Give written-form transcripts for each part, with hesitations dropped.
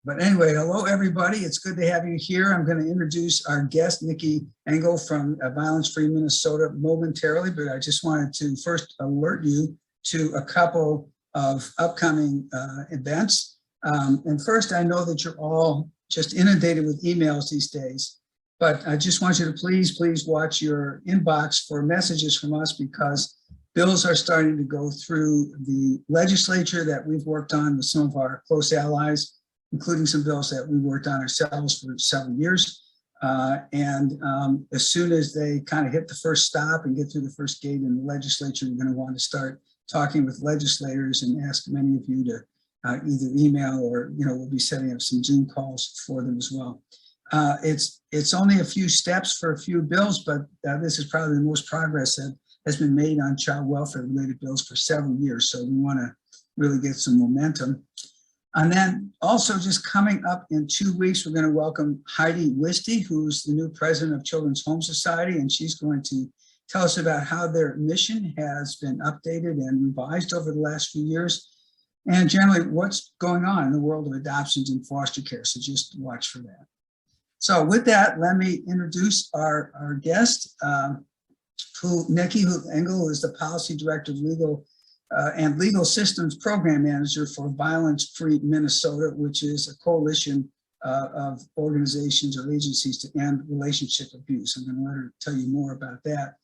But anyway, hello, everybody. It's good to have you here. I'm going to introduce our guest, Nikki Engel from Violence Free Minnesota momentarily, but I just wanted to first alert you to a couple of upcoming events. And first, I know that you're all just inundated with emails these days, but I just want you to please watch your inbox for messages from us, because bills are starting to go through the legislature that we've worked on with some of our close allies, including some bills that we worked on ourselves for several years. As soon as they kind of hit the first stop and get through the first gate in the legislature, we're going to want to start talking with legislators and ask many of you to either email or, we'll be setting up some Zoom calls for them as well. It's only a few steps for a few bills, but this is probably the most progress that has been made on child welfare related bills for several years. So we want to really get some momentum. And then also just coming up in 2 weeks, we're going to welcome Heidi Wisty, who's the new president of Children's Home Society, and she's going to tell us about how their mission has been updated and revised over the last few years, and generally what's going on in the world of adoptions and foster care. So just watch for that. So with that, let me introduce our guest, Nikki Engel, who is the Policy Director of Legal and Legal Systems Program Manager for Violence Free Minnesota, which is a coalition of organizations or agencies to end relationship abuse. I'm going to let her tell you more about that.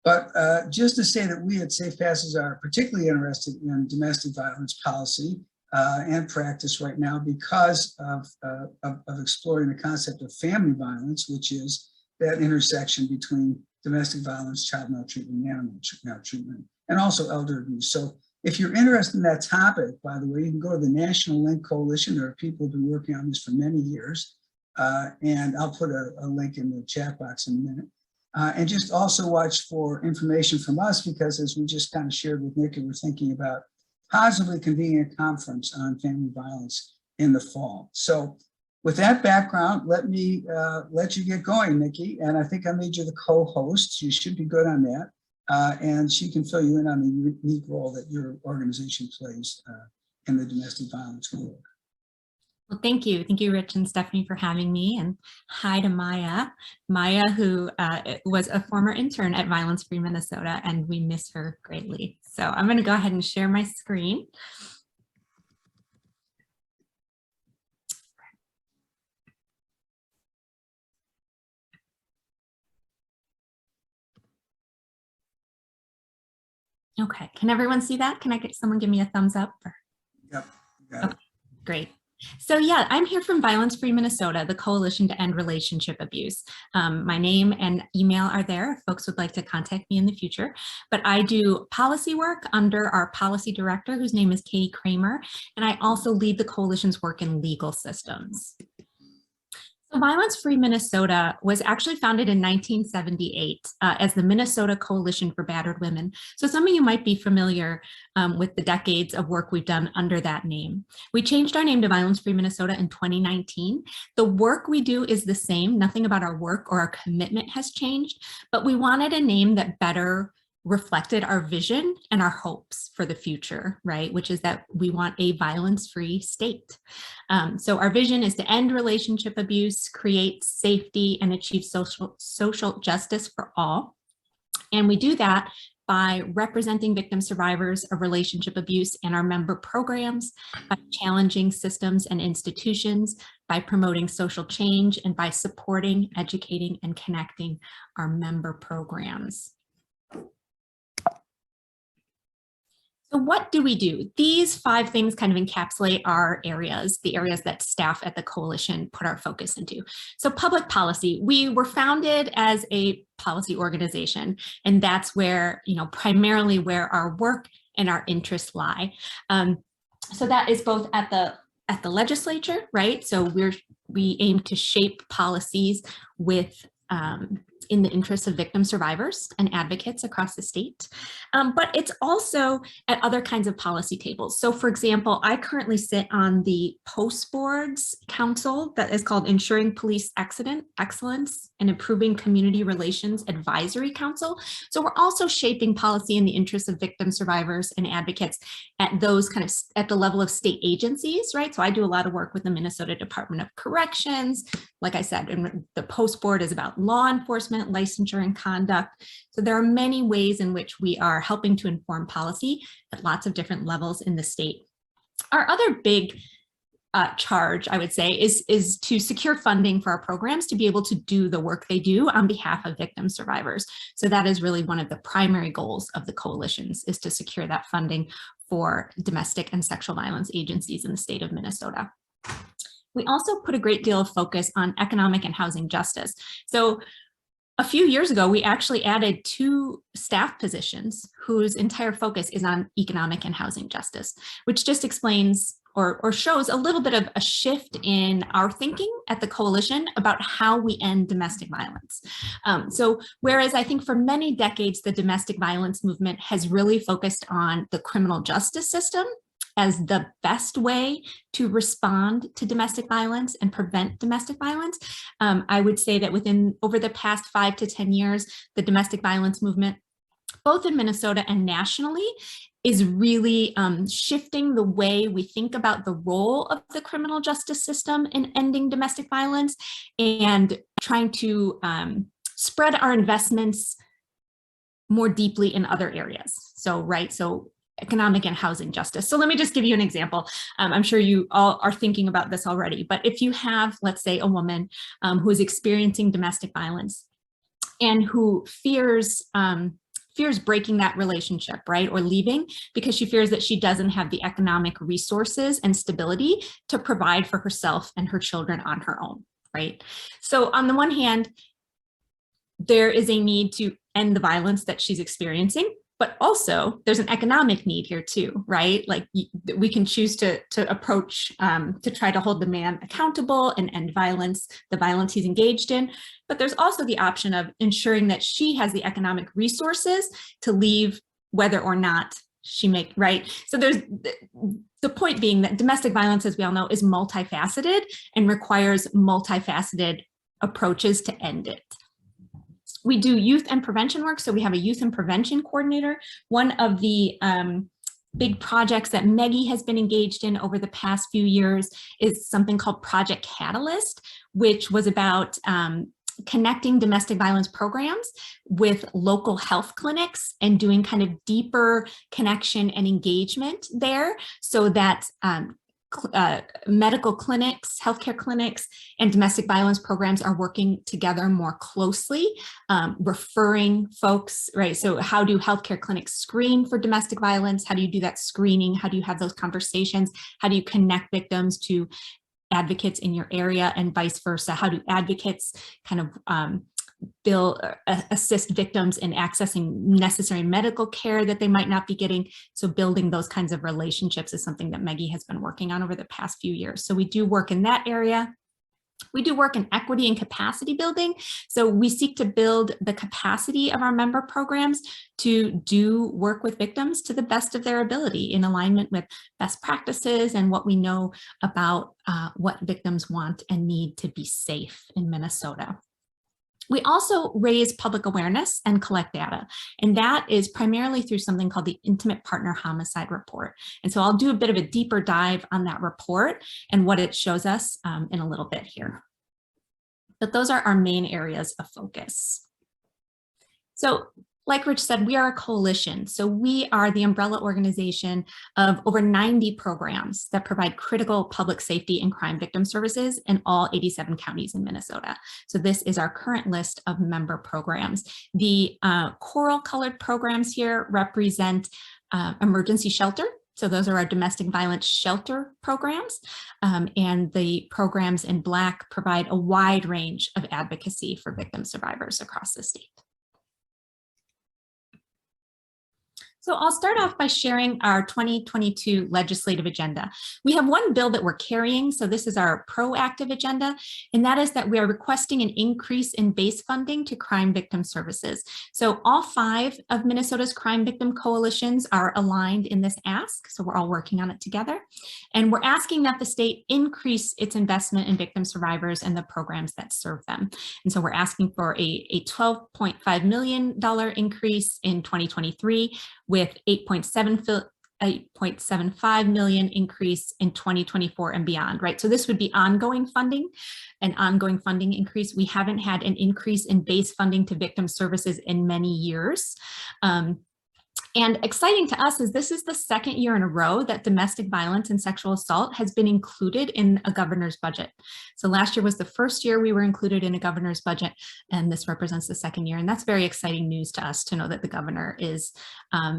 But just to say that we at Safe Passage are particularly interested in domestic violence policy and practice right now because of exploring the concept of family violence, which is that intersection between domestic violence, child maltreatment, and animal maltreatment, and also elder abuse. So if you're interested in that topic, by the way, you can go to the National Link Coalition. There are people who've been working on this for many years. And I'll put a link in the chat box in a minute. And just also watch for information from us, because as we just kind of shared with Nikki, we're thinking about possibly convening a conference on family violence in the fall. So with that background, let me let you get going, Nikki. And I think I made you the co-host. You should be good on that. And she can fill you in on the unique role that your organization plays in the domestic violence world. Well, thank you. Thank you, Rich and Stephanie, for having me. And hi to Maya. Maya, who was a former intern at Violence Free Minnesota, and we miss her greatly. So I'm going to go ahead and share my screen. Okay, can everyone see that? Can I get someone give me a thumbs up? Yep. Okay, great. So yeah, I'm here from Violence Free Minnesota, the Coalition to End Relationship Abuse. My name and email are there if folks would like to contact me in the future. But I do policy work under our policy director, whose name is Katie Kramer, and I also lead the coalition's work in legal systems. So Violence Free Minnesota was actually founded in 1978 as the Minnesota Coalition for Battered Women. So some of you might be familiar with the decades of work we've done under that name. We changed our name to Violence Free Minnesota in 2019. The work we do is the same. Nothing about our work or our commitment has changed, but we wanted a name that better reflected our vision and our hopes for the future, right? Which is that we want a violence-free state. So our vision is to end relationship abuse, create safety, and achieve social justice for all. And we do that by representing victim survivors of relationship abuse in our member programs, by challenging systems and institutions, by promoting social change, and by supporting, educating, and connecting our member programs. So what do we do? These 5 things kind of encapsulate our areas, the areas that staff at the coalition put our focus into. So public policy, we were founded as a policy organization, and that's where, primarily where our work and our interests lie. So that is both at the legislature, right? So we aim to shape policies with in the interests of victim survivors and advocates across the state, but it's also at other kinds of policy tables. So for example, I currently sit on the Post Boards Council that is called Ensuring Police Excellence and Improving Community Relations Advisory Council. So we're also shaping policy in the interests of victim survivors and advocates at those kind of, at the level of state agencies, right? So I do a lot of work with the Minnesota Department of Corrections. Like I said, and the Post Board is about law enforcement, licensure, and conduct. So there are many ways in which we are helping to inform policy at lots of different levels in the state. Our other big charge, I would say, is to secure funding for our programs to be able to do the work they do on behalf of victim survivors. So that is really one of the primary goals of the coalitions, is to secure that funding for domestic and sexual violence agencies in the state of Minnesota. We also put a great deal of focus on economic and housing justice. So a few years ago, we actually added 2 staff positions whose entire focus is on economic and housing justice, which just explains or shows a little bit of a shift in our thinking at the coalition about how we end domestic violence. So whereas I think for many decades, the domestic violence movement has really focused on the criminal justice system as the best way to respond to domestic violence and prevent domestic violence, I would say that over the past 5 to 10 years, the domestic violence movement, both in Minnesota and nationally, is really shifting the way we think about the role of the criminal justice system in ending domestic violence and trying to spread our investments more deeply in other areas. So, right, so economic and housing justice. So let me just give you an example. I'm sure you all are thinking about this already, but if you have, let's say, a woman who is experiencing domestic violence and who fears breaking that relationship, right, or leaving because she fears that she doesn't have the economic resources and stability to provide for herself and her children on her own, right? So on the one hand, there is a need to end the violence that she's experiencing, but also there's an economic need here too, right? Like we can choose to approach, to try to hold the man accountable and end the violence he's engaged in. But there's also the option of ensuring that she has the economic resources to leave whether or not she right? So there's the point being that domestic violence, as we all know, is multifaceted and requires multifaceted approaches to end it. We do youth and prevention work. So we have a youth and prevention coordinator. One of the big projects that Maggie has been engaged in over the past few years is something called Project Catalyst, which was about connecting domestic violence programs with local health clinics and doing kind of deeper connection and engagement there so that medical clinics, healthcare clinics, and domestic violence programs are working together more closely, referring folks, right? So how do healthcare clinics screen for domestic violence? How do you do that screening? How do you have those conversations? How do you connect victims to advocates in your area and vice versa? How do advocates kind of assist victims in accessing necessary medical care that they might not be getting? So building those kinds of relationships is something that Maggie has been working on over the past few years. So we do work in that area. We do work in equity and capacity building. So we seek to build the capacity of our member programs to do work with victims to the best of their ability in alignment with best practices and what we know about what victims want and need to be safe in Minnesota. We also raise public awareness and collect data, and that is primarily through something called the Intimate Partner Homicide Report. And so I'll do a bit of a deeper dive on that report and what it shows us in a little bit here. But those are our main areas of focus. So like Rich said, we are a coalition. So we are the umbrella organization of over 90 programs that provide critical public safety and crime victim services in all 87 counties in Minnesota. So this is our current list of member programs. The coral colored programs here represent emergency shelter. So those are our domestic violence shelter programs. And the programs in Black provide a wide range of advocacy for victim survivors across the state. So I'll start off by sharing our 2022 legislative agenda. We have one bill that we're carrying, so this is our proactive agenda, and that is that we are requesting an increase in base funding to crime victim services. So all 5 of Minnesota's crime victim coalitions are aligned in this ask, so we're all working on it together. And we're asking that the state increase its investment in victim survivors and the programs that serve them. And so we're asking for a $12.5 million increase in 2023, with 8.75 million increase in 2024 and beyond, right? So this would be ongoing funding, an ongoing funding increase. We haven't had an increase in base funding to victim services in many years. And exciting to us is this is the 2nd year in a row that domestic violence and sexual assault has been included in a governor's budget. So last year was the 1st year we were included in a governor's budget, and this represents the 2nd year. And that's very exciting news to us to know that the governor is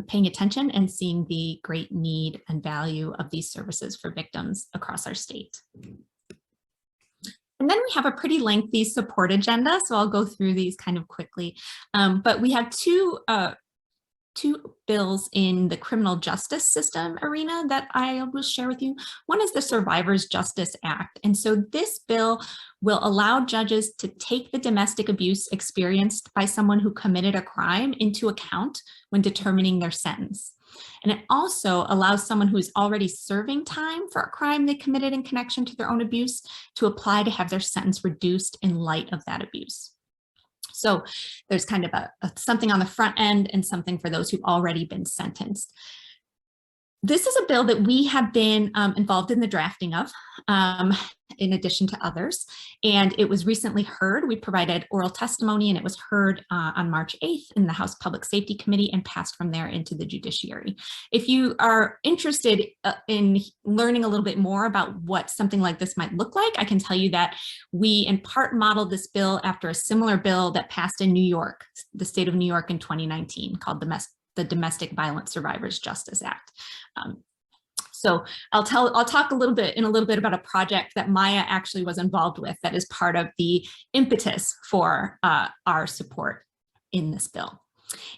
paying attention and seeing the great need and value of these services for victims across our state. And then we have a pretty lengthy support agenda, so I'll go through these kind of quickly. But we have two bills in the criminal justice system arena that I will share with you. One is the Survivors Justice Act. And so this bill will allow judges to take the domestic abuse experienced by someone who committed a crime into account when determining their sentence. And it also allows someone who is already serving time for a crime they committed in connection to their own abuse to apply to have their sentence reduced in light of that abuse. So there's kind of something on the front end and something for those who've already been sentenced. This is a bill that we have been involved in the drafting of, in addition to others, and it was recently heard. We provided oral testimony, and it was heard on March 8th in the House Public Safety Committee and passed from there into the judiciary. If you are interested in learning a little bit more about what something like this might look like, I can tell you that we in part modeled this bill after a similar bill that passed in New York, the state of New York in 2019, called the Domestic Violence Survivors Justice Act. So I'll talk a little bit about a project that Maya actually was involved with that is part of the impetus for our support in this bill.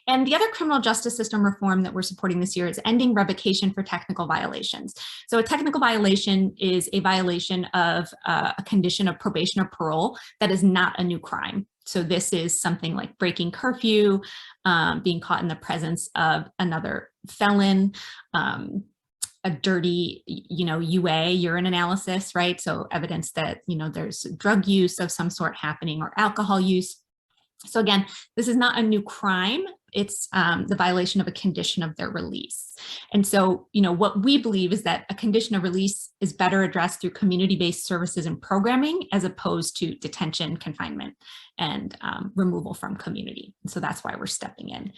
And the other criminal justice system reform that we're supporting this year is ending revocation for technical violations. So a technical violation is a violation of a condition of probation or parole that is not a new crime. So this is something like breaking curfew, being caught in the presence of another felon, a dirty, UA, urine analysis, right? So evidence that, there's drug use of some sort happening or alcohol use. So again, this is not a new crime. It's the violation of a condition of their release. And so, what we believe is that a condition of release is better addressed through community-based services and programming as opposed to detention, confinement, and removal from community. And so that's why we're stepping in.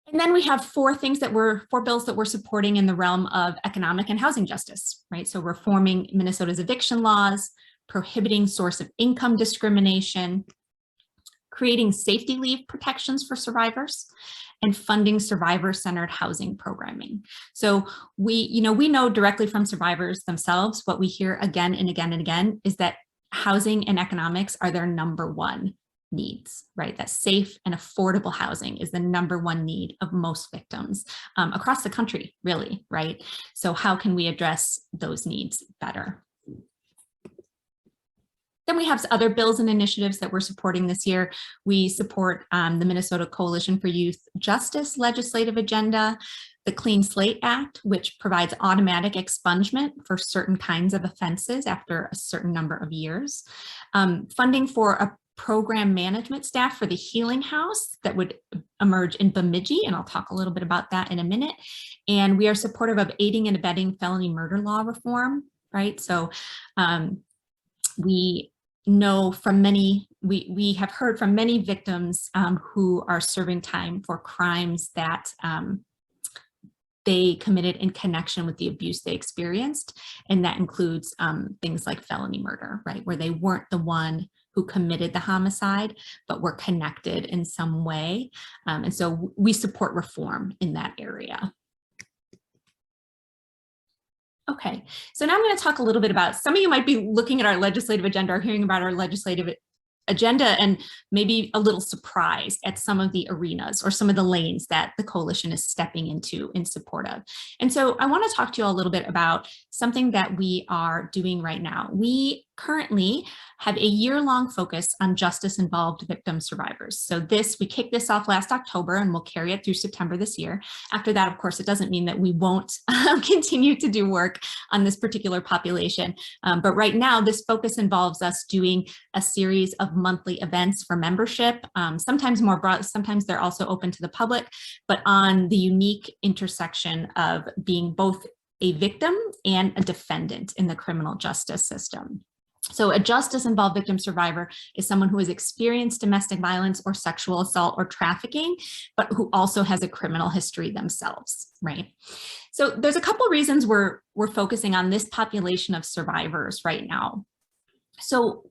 And then we have four bills that we're supporting in the realm of economic and housing justice, right? So reforming Minnesota's eviction laws, prohibiting source of income discrimination, creating safety leave protections for survivors, and funding survivor-centered housing programming. So we know directly from survivors themselves, what we hear again and again and again is that housing and economics are their number one needs, right? That safe and affordable housing is the number one need of most victims across the country, really, right? So how can we address those needs better? Then we have other bills and initiatives that we're supporting this year. We support the Minnesota Coalition for Youth Justice legislative agenda, the Clean Slate Act, which provides automatic expungement for certain kinds of offenses after a certain number of years, funding for a program management staff for the Healing House that would emerge in Bemidji, and I'll talk a little bit about that in a minute. And we are supportive of aiding and abetting felony murder law reform, right? So we know from we have heard from many victims who are serving time for crimes that they committed in connection with the abuse they experienced. And that includes things like felony murder, right? Where they weren't the one who committed the homicide, but were connected in some way. And so we support reform in that area. Okay, so now I'm going to talk a little bit about, some of you might be looking at our legislative agenda or hearing about our legislative agenda and maybe a little surprised at some of the arenas or some of the lanes that the coalition is stepping into in support of. And so I want to talk to you all a little bit about something that we are doing right now. We currently have a year-long focus on justice-involved victim survivors. So we kicked this off last October and we'll carry it through September this year. After that, of course, it doesn't mean that we won't continue to do work on this particular population. But right now, this focus involves us doing a series of monthly events for membership, sometimes more broad, sometimes they're also open to the public, but on the unique intersection of being both a victim and a defendant in the criminal justice system. So a justice-involved victim survivor is someone who has experienced domestic violence or sexual assault or trafficking, but who also has a criminal history themselves, right? So there's a couple reasons we're focusing on this population of survivors right now. So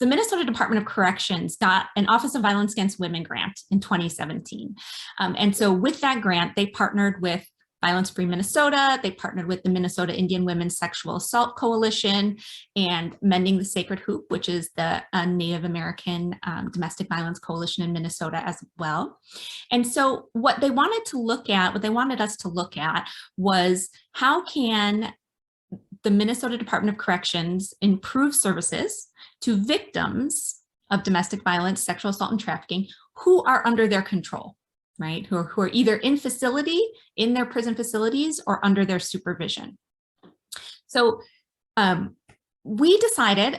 the Minnesota Department of Corrections got an Office of Violence Against Women grant in 2017. And so with that grant, they partnered with Violence Free Minnesota, they partnered with the Minnesota Indian Women's Sexual Assault Coalition and Mending the Sacred Hoop, which is the Native American Domestic Violence Coalition in Minnesota as well. And so what they wanted us to look at was how can the Minnesota Department of Corrections improve services to victims of domestic violence, sexual assault, and trafficking who are under their control, right? Who are either in their prison facilities or under their supervision. So we decided,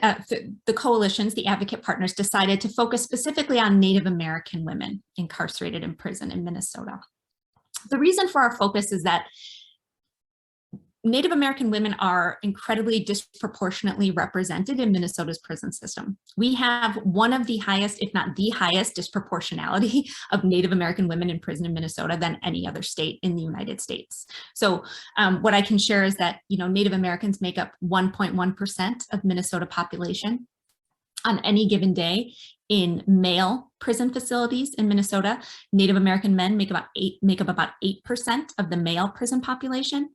the coalitions, the advocate partners decided to focus specifically on Native American women incarcerated in prison in Minnesota. The reason for our focus is that Native American women are incredibly disproportionately represented in Minnesota's prison system. We have one of the highest, if not the highest, disproportionality of Native American women in prison in Minnesota than any other state in the United States. So what I can share is that, Native Americans make up 1.1% of Minnesota population. On any given day in male prison facilities in Minnesota, Native American men make up about 8% of the male prison population.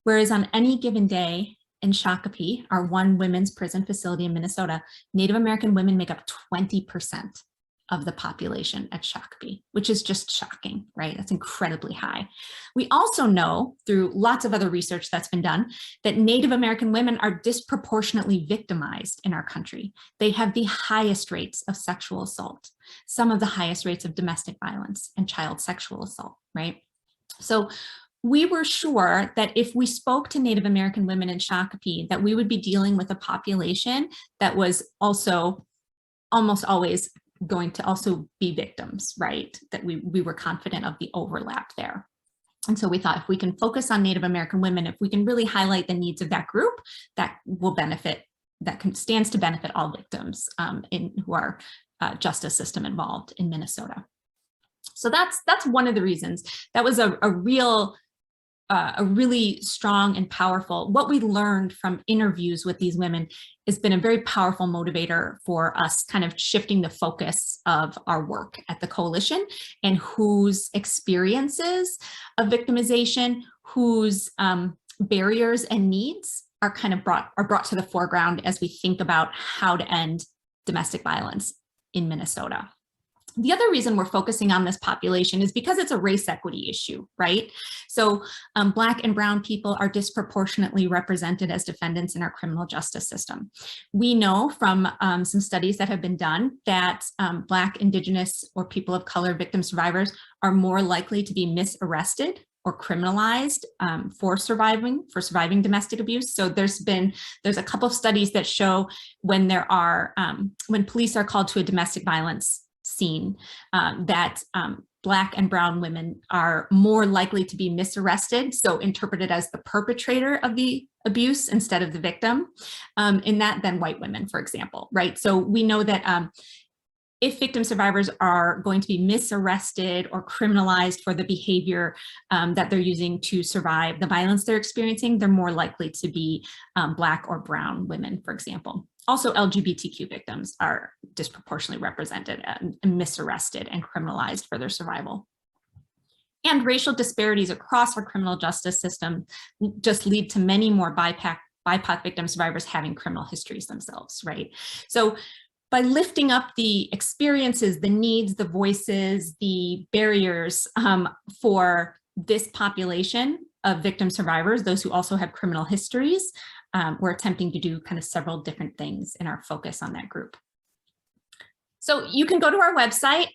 Whereas on any given day in Shakopee, our one women's prison facility in Minnesota, Native American women make up 20% of the population at Shakopee, which is just shocking, right? That's incredibly high. We also know through lots of other research that's been done that Native American women are disproportionately victimized in our country. They have the highest rates of sexual assault, some of the highest rates of domestic violence and child sexual assault, right? So we were sure that if we spoke to Native American women in Shakopee, that we would be dealing with a population that was also almost always going to also be victims, right? That we were confident of the overlap there. And so we thought if we can focus on Native American women, if we can really highlight the needs of that group, that will benefit, stands to benefit all victims who are justice system involved in Minnesota. So that's one of the reasons. That was a really strong and powerful, what we learned from interviews with these women has been a very powerful motivator for us kind of shifting the focus of our work at the coalition and whose experiences of victimization, whose barriers and needs are kind of brought to the foreground as we think about how to end domestic violence in Minnesota. The other reason we're focusing on this population is because it's a race equity issue, right? So Black and Brown people are disproportionately represented as defendants in our criminal justice system. We know from some studies that have been done that Black, Indigenous, or people of color victim survivors are more likely to be misarrested or criminalized for surviving domestic abuse. So there's a couple of studies that show when when police are called to a domestic violence scene, that Black and Brown women are more likely to be misarrested, so interpreted as the perpetrator of the abuse instead of the victim in that than white women, for example, right? So we know that if victim survivors are going to be misarrested or criminalized for the behavior that they're using to survive the violence they're experiencing, they're more likely to be Black or Brown women, for example. Also, LGBTQ victims are disproportionately represented and misarrested and criminalized for their survival. And racial disparities across our criminal justice system just lead to many more BIPOC victim survivors having criminal histories themselves, right? So by lifting up the experiences, the needs, the voices, the barriers for this population of victim survivors, those who also have criminal histories, we're attempting to do kind of several different things in our focus on that group. So you can go to our website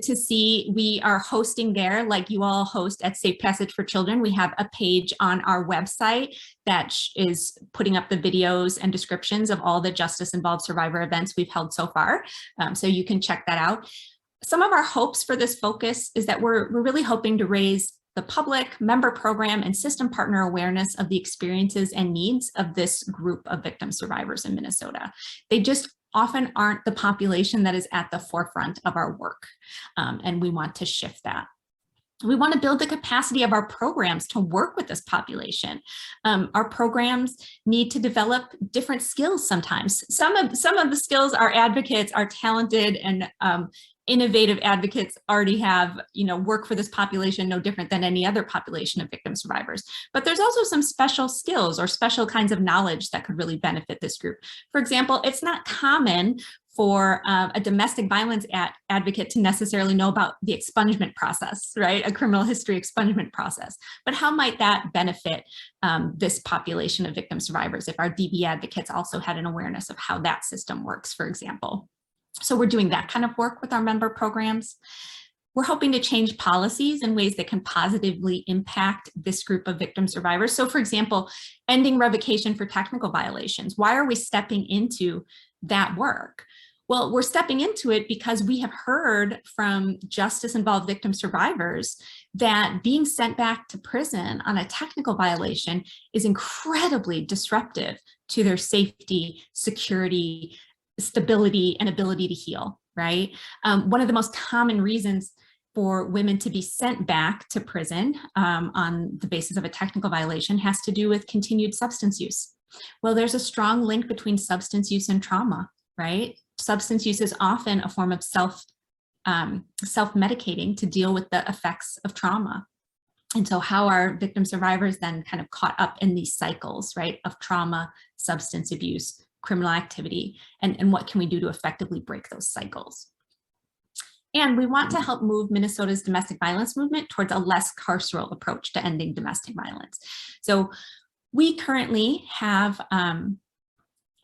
to see we are hosting there, like you all host at Safe Passage for Children. We have a page on our website that is putting up the videos and descriptions of all the justice-involved survivor events we've held so far. So you can check that out. Some of our hopes for this focus is that we're really hoping to raise the public, member program, and system partner awareness of the experiences and needs of this group of victim survivors in Minnesota. They just often aren't the population that is at the forefront of our work, and we want to shift that. We want to build the capacity of our programs to work with this population. Our programs need to develop different skills sometimes. Some of the skills our advocates, our talented and innovative advocates already have, work for this population no different than any other population of victim survivors. But there's also some special skills or special kinds of knowledge that could really benefit this group. For example, it's not common for a domestic violence advocate to necessarily know about the expungement process, right? A criminal history expungement process. But how might that benefit this population of victim survivors if our DV advocates also had an awareness of how that system works, for example? So we're doing that kind of work with our member programs. We're hoping to change policies in ways that can positively impact this group of victim survivors. So for example, ending revocation for technical violations. Why are we stepping into that work? Well, we're stepping into it because we have heard from justice-involved victim survivors that being sent back to prison on a technical violation is incredibly disruptive to their safety, security, stability, and ability to heal, right? One of the most common reasons for women to be sent back to prison on the basis of a technical violation has to do with continued substance use. Well, there's a strong link between substance use and trauma, right? Substance use is often a form of self-medicating to deal with the effects of trauma. And so how are victim survivors then kind of caught up in these cycles, right, of trauma, substance abuse, criminal activity, and what can we do to effectively break those cycles? And we want to help move Minnesota's domestic violence movement towards a less carceral approach to ending domestic violence. So we currently have,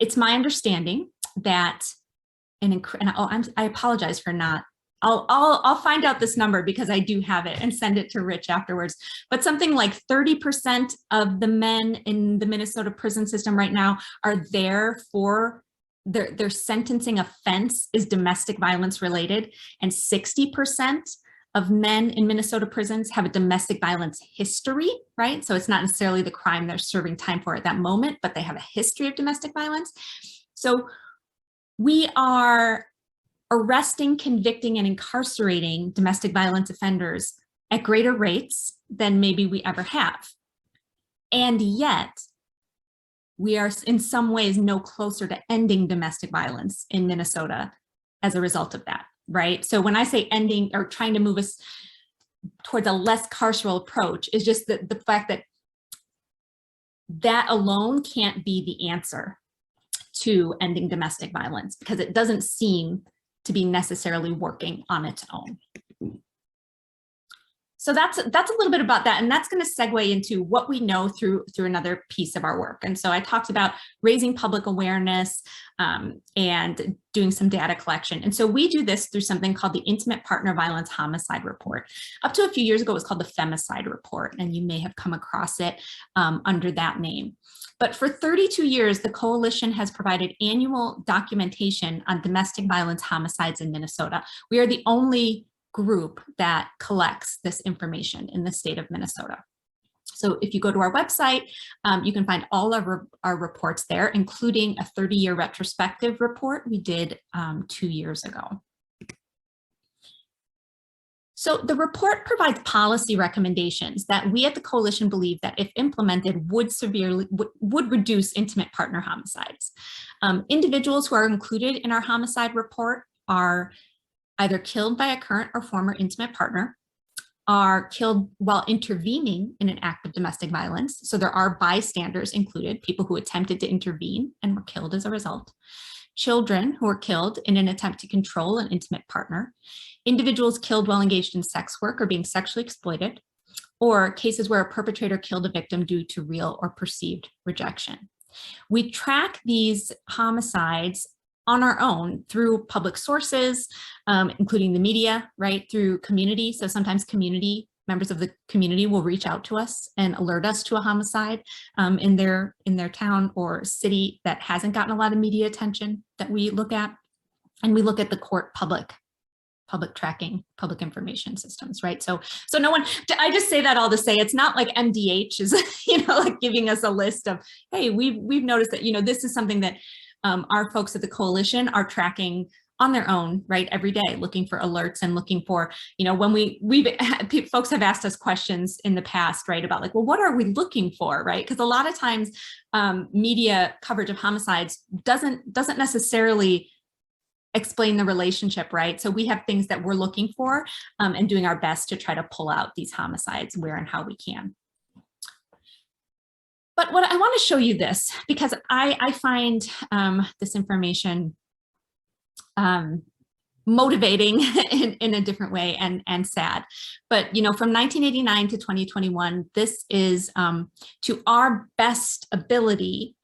it's my understanding that I apologize for not, I'll find out this number because I do have it and send it to Rich afterwards. But something like 30% of the men in the Minnesota prison system right now are there for their sentencing offense is domestic violence related, and 60% of men in Minnesota prisons have a domestic violence history, right? So it's not necessarily the crime they're serving time for at that moment, but they have a history of domestic violence. So we are arresting, convicting, and incarcerating domestic violence offenders at greater rates than maybe we ever have. And yet, we are in some ways no closer to ending domestic violence in Minnesota as a result of that, right? So when I say ending or trying to move us towards a less carceral approach is just the fact that that alone can't be the answer to ending domestic violence because it doesn't seem to be necessarily working on its own. So that's a little bit about that, and that's going to segue into what we know through another piece of our work. And so I talked about raising public awareness and doing some data collection. And so we do this through something called the Intimate Partner Violence Homicide Report. Up to a few years ago, it was called the Femicide Report, and you may have come across it under that name. But for 32 years, the coalition has provided annual documentation on domestic violence homicides in Minnesota. We are the only group that collects this information in the state of Minnesota. So if you go to our website, you can find all of our reports there, including a 30-year retrospective report we did 2 years ago. So the report provides policy recommendations that we at the coalition believe that if implemented would reduce intimate partner homicides. Individuals who are included in our homicide report are either killed by a current or former intimate partner, are killed while intervening in an act of domestic violence. So there are bystanders included, people who attempted to intervene and were killed as a result. children who were killed in an attempt to control an intimate partner, individuals killed while engaged in sex work or being sexually exploited, or cases where a perpetrator killed a victim due to real or perceived rejection. We track these homicides on our own through public sources, including the media, right, through community. So sometimes members of the community will reach out to us and alert us to a homicide in their town or city that hasn't gotten a lot of media attention that we look at. And we look at the court public tracking, public information systems, right? So no one, I just say that all to say, it's not like MDH is, like giving us a list of, hey, we've noticed that, this is something that our folks at the coalition are tracking on their own, right, every day, looking for alerts and looking for, when folks have asked us questions in the past, right, about like, well, what are we looking for, right? Because a lot of times media coverage of homicides doesn't necessarily explain the relationship, right? So we have things that we're looking for and doing our best to try to pull out these homicides where and how we can. But what I want to show you this, because I find this information motivating in a different way and sad. But, from 1989 to 2021, this is to our best ability,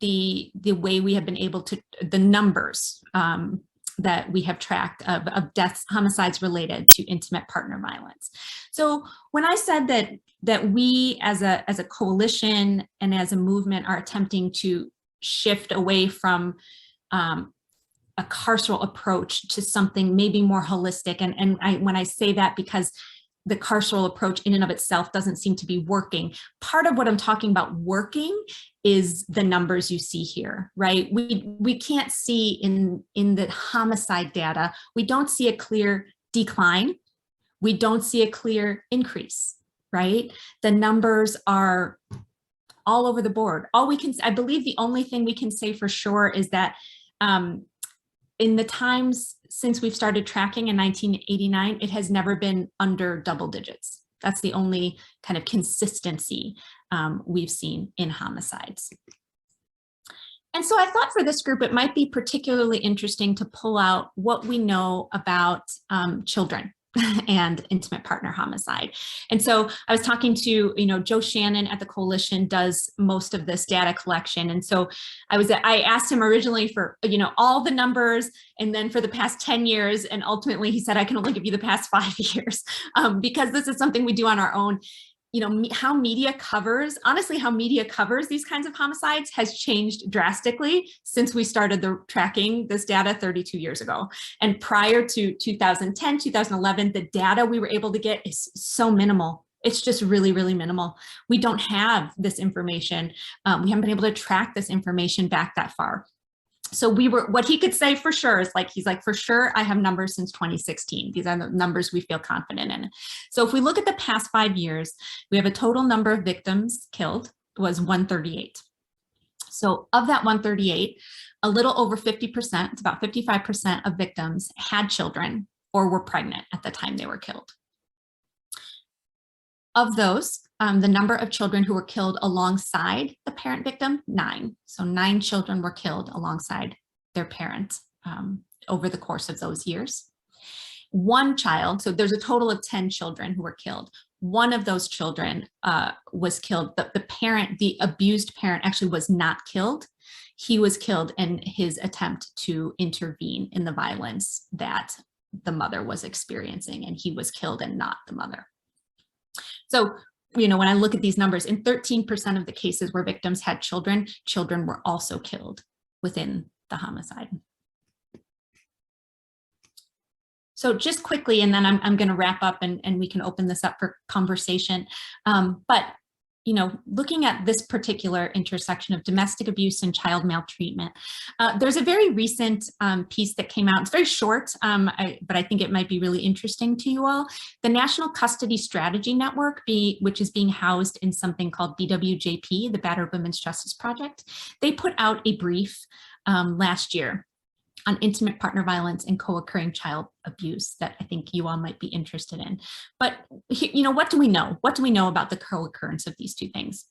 the way we have been able to, the numbers that we have tracked of deaths, homicides related to intimate partner violence. So when I said that we as a coalition and as a movement are attempting to shift away from a carceral approach to something maybe more holistic, and when I say that because the carceral approach in and of itself doesn't seem to be working. Part of what I'm talking about working is the numbers you see here, right? We can't see in the homicide data, we don't see a clear decline. We don't see a clear increase, right? The numbers are all over the board. I believe the only thing we can say for sure is that in the times since we've started tracking in 1989, it has never been under double digits. That's the only kind of consistency we've seen in homicides. And so I thought for this group, it might be particularly interesting to pull out what we know about children and intimate partner homicide. And so I was talking to, Joe Shannon at the coalition does most of this data collection. And so I asked him originally for, all the numbers and then for the past 10 years. And ultimately he said, I can only give you the past 5 years because this is something we do on our own. How media covers these kinds of homicides has changed drastically since we started tracking this data 32 years ago. And prior to 2010, 2011, the data we were able to get is so minimal. It's just really, really minimal. We don't have this information. We haven't been able to track this information back that far. So what he could say for sure is he's like, for sure, I have numbers since 2016. These are the numbers we feel confident in. So if we look at the past 5 years, we have a total number of victims killed was 138. So of that 138, a little over 50%, it's about 55% of victims had children or were pregnant at the time they were killed. Of those, the number of children who were killed alongside the parent victim, 9. So 9 children were killed alongside their parents over the course of those years. 1 child, so there's a total of 10 children who were killed. 1 of those children was killed. The abused parent actually was not killed. He was killed in his attempt to intervene in the violence that the mother was experiencing, and he was killed and not the mother. So, when I look at these numbers, in 13% of the cases where victims had children, children were also killed within the homicide. So just quickly, and then I'm going to wrap up and we can open this up for conversation. But looking at this particular intersection of domestic abuse and child maltreatment, there's a very recent piece that came out. It's very short, but I think it might be really interesting to you all. The National Custody Strategy Network, which is being housed in something called BWJP, the Battered Women's Justice Project, they put out a brief last year on intimate partner violence and co-occurring child abuse that I think you all might be interested in. But, what do we know? What do we know about the co-occurrence of these two things?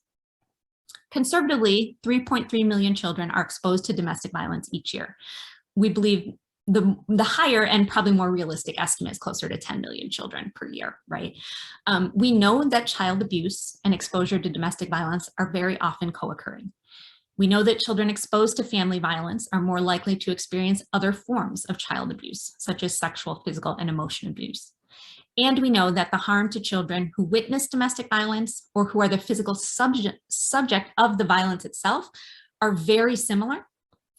conservatively, 3.3 million children are exposed to domestic violence each year. We believe the higher and probably more realistic estimate is closer to 10 million children per year, right? We know that child abuse and exposure to domestic violence are very often co-occurring. We know that children exposed to family violence are more likely to experience other forms of child abuse, such as sexual, physical, and emotional abuse. And we know that the harm to children who witness domestic violence or who are the physical subject of the violence itself are very similar,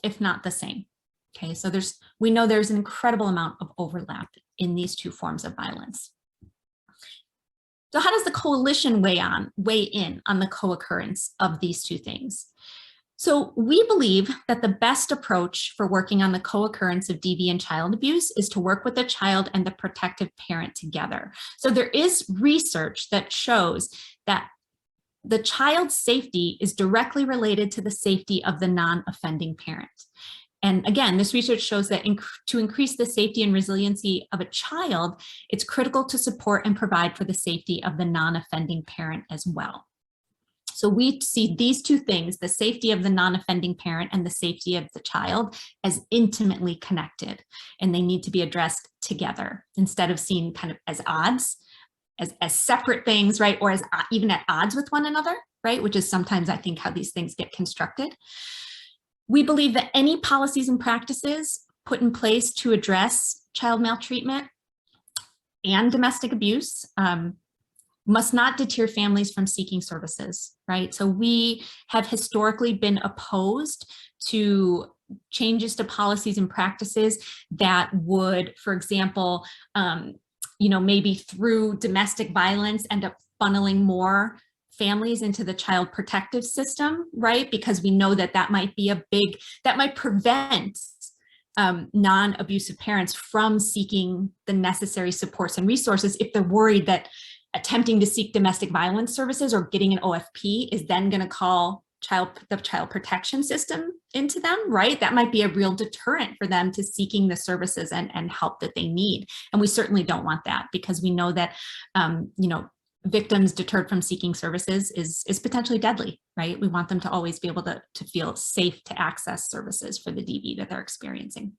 if not the same. Okay, so we know there's an incredible amount of overlap in these two forms of violence. So how does the coalition weigh in on the co-occurrence of these two things? So we believe that the best approach for working on the co-occurrence of DV and child abuse is to work with the child and the protective parent together. So there is research that shows that the child's safety is directly related to the safety of the non-offending parent. And again, this research shows that to increase the safety and resiliency of a child, it's critical to support and provide for the safety of the non-offending parent as well. So we see these two things, the safety of the non-offending parent and the safety of the child, as intimately connected, and they need to be addressed together instead of seen kind of as odds, as separate things, right? Or as even at odds with one another, right? Which is sometimes I think how these things get constructed. We believe that any policies and practices put in place to address child maltreatment and domestic abuse must not deter families from seeking services, right? So we have historically been opposed to changes to policies and practices that would, for example, maybe through domestic violence end up funneling more families into the child protective system, right? Because we know that that might prevent non-abusive parents from seeking the necessary supports and resources if they're worried that attempting to seek domestic violence services or getting an OFP is then going to call the child protection system into them, right? That might be a real deterrent for them to seeking the services and help that they need. And we certainly don't want that, because we know that, victims deterred from seeking services is potentially deadly, right? We want them to always be able to feel safe to access services for the DV that they're experiencing.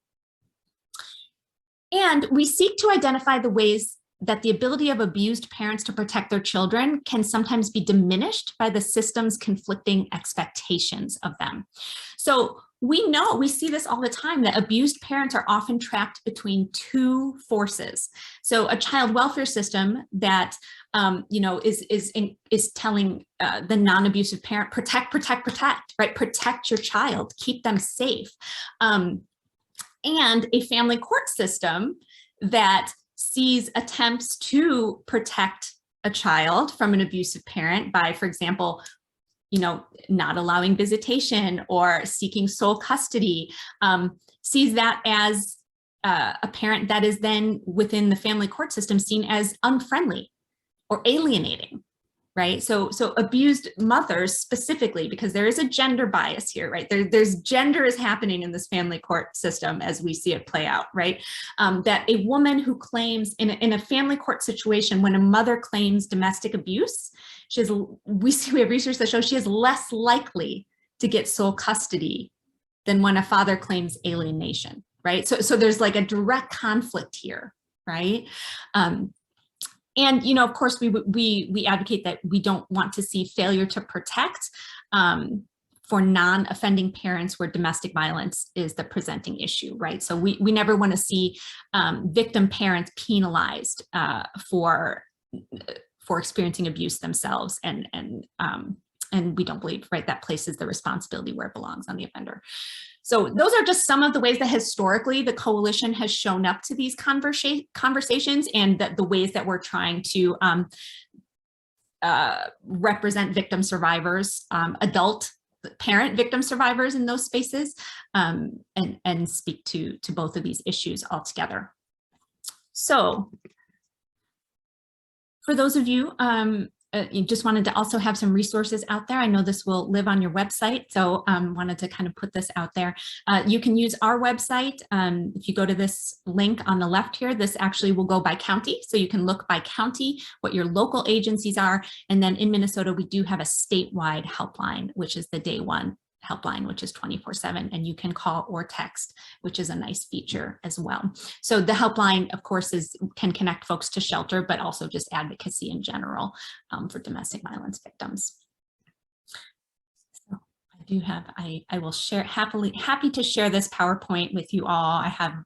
And we seek to identify the ways that the ability of abused parents to protect their children can sometimes be diminished by the system's conflicting expectations of them. So we see this all the time, that abused parents are often trapped between two forces. So a child welfare system that is telling the non-abusive parent, protect, right? Protect your child, keep them safe. And a family court system that sees attempts to protect a child from an abusive parent by, for example, not allowing visitation or seeking sole custody, sees that as a parent that is then within the family court system seen as unfriendly or alienating, right? So abused mothers specifically, because there is a gender bias here, right? There's gender is happening in this family court system as we see it play out, right? That a woman who claims in a family court situation, when a mother claims domestic abuse, we have research that shows she is less likely to get sole custody than when a father claims alienation, right? So there's like a direct conflict here, right? And, of course, we advocate that we don't want to see failure to protect for non-offending parents where domestic violence is the presenting issue, right? So we never want to see victim parents penalized for experiencing abuse themselves, and we don't believe, right, that places the responsibility where it belongs on the offender. So those are just some of the ways that historically the coalition has shown up to these conversations, and the ways that we're trying to represent victim survivors, adult parent victim survivors in those spaces, and speak to both of these issues altogether. So for those of you you just wanted to also have some resources out there. I know this will live on your website, so wanted to kind of put this out there. You can use our website. If you go to this link on the left here, this actually will go by county. So you can look by county, what your local agencies are. And then in Minnesota, we do have a statewide helpline, which is the Day One helpline, which is 24/7, and you can call or text, which is a nice feature as well. So the helpline, of course, can connect folks to shelter, but also just advocacy in general for domestic violence victims. So I will share happy to share this PowerPoint with you all. I have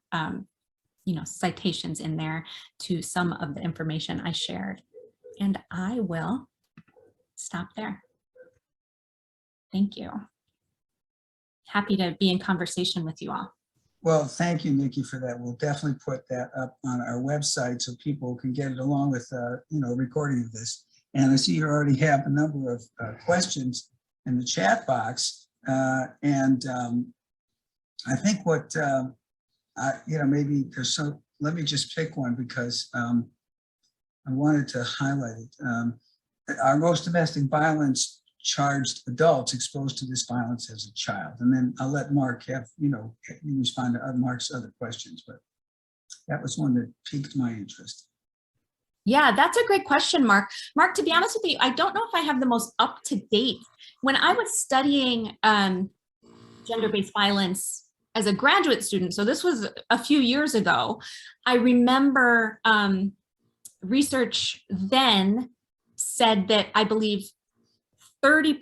citations in there to some of the information I shared, and I will stop there. Thank you. Happy to be in conversation with you all. Well, thank you, Nikki, for that. We'll definitely put that up on our website so people can get it along with, a recording of this. And I see you already have a number of questions in the chat box. I think what, maybe there's some, let me just pick one because I wanted to highlight it. Are most domestic violence charged adults exposed to this violence as a child? And then I'll let Mark have, you respond to Mark's other questions, but that was one that piqued my interest. Yeah, that's a great question, Mark. Mark, to be honest with you, I don't know if I have the most up-to-date. When I was studying gender-based violence as a graduate student, so this was a few years ago, I remember research then said that I believe 30,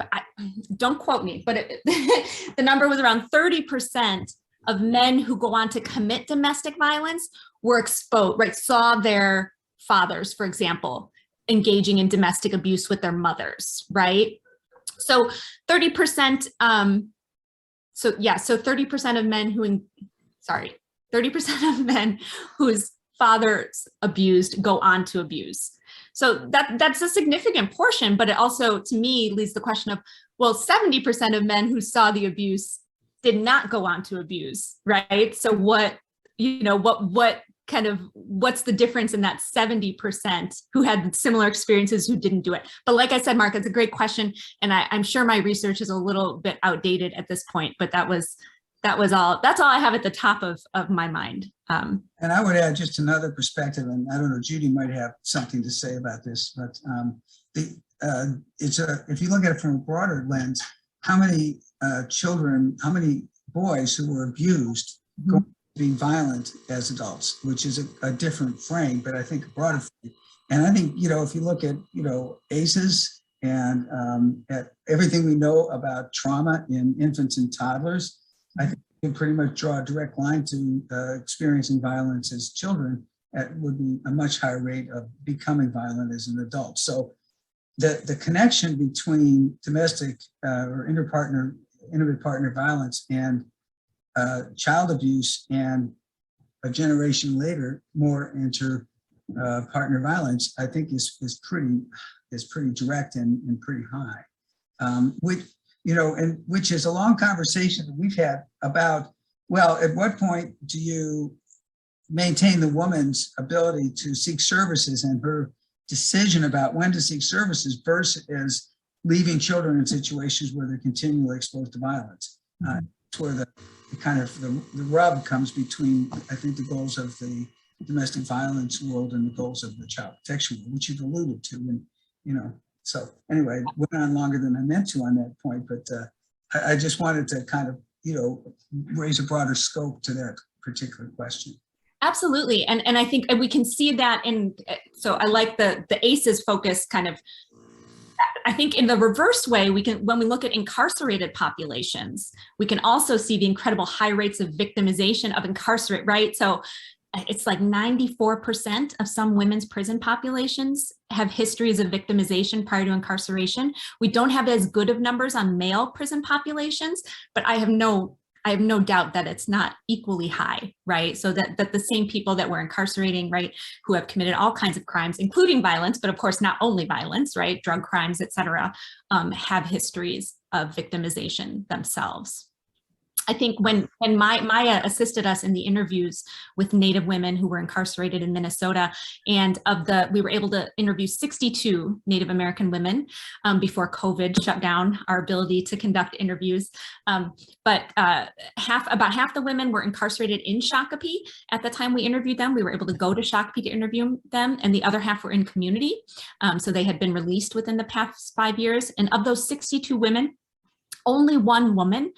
don't quote me, but the number was around 30% of men who go on to commit domestic violence were exposed, right? Saw their fathers, for example, engaging in domestic abuse with their mothers, right? So 30%, so 30% of men 30% of men whose fathers abused go on to abuse. So that's a significant portion, but it also, to me, leads the question of, well, 70% of men who saw the abuse did not go on to abuse, right? So what's the difference in that 70% who had similar experiences who didn't do it? But like I said, Mark, it's a great question, and I'm sure my research is a little bit outdated at this point, but that's all I have at the top of my mind. And I would add just another perspective, and I don't know, Judy might have something to say about this, but if you look at it from a broader lens, how many how many boys who were abused go on being violent as adults, which is a different frame, but I think a broader frame. And I think, if you look at, ACEs and at everything we know about trauma in infants and toddlers, I think you can pretty much draw a direct line to experiencing violence as children would be a much higher rate of becoming violent as an adult. So the connection between domestic or intimate partner violence and child abuse and a generation later, more partner violence, I think is pretty direct and pretty high, which is a long conversation that we've had about, well, at what point do you maintain the woman's ability to seek services and her decision about when to seek services versus leaving children in situations where they're continually exposed to violence. It's where the rub comes between, I think, the goals of the domestic violence world and the goals of the child protection world, which you've alluded to. And, so anyway, went on longer than I meant to on that point, but I just wanted to kind of, raise a broader scope to that particular question. Absolutely. And I think we can see that so I like the ACEs focus kind of, I think in the reverse way, when we look at incarcerated populations, we can also see the incredible high rates of victimization of incarcerate, right? So it's like 94% of some women's prison populations have histories of victimization prior to incarceration. We don't have as good of numbers on male prison populations, but I have no doubt that it's not equally high, right? So that the same people that we're incarcerating, right, who have committed all kinds of crimes, including violence, but of course not only violence, right, drug crimes, et cetera, have histories of victimization themselves. I think when Maya assisted us in the interviews with Native women who were incarcerated in Minnesota, and we were able to interview 62 Native American women before COVID shut down our ability to conduct interviews. But about half the women were incarcerated in Shakopee at the time we interviewed them. We were able to go to Shakopee to interview them, and the other half were in community. So they had been released within the past 5 years. And of those 62 women, only one woman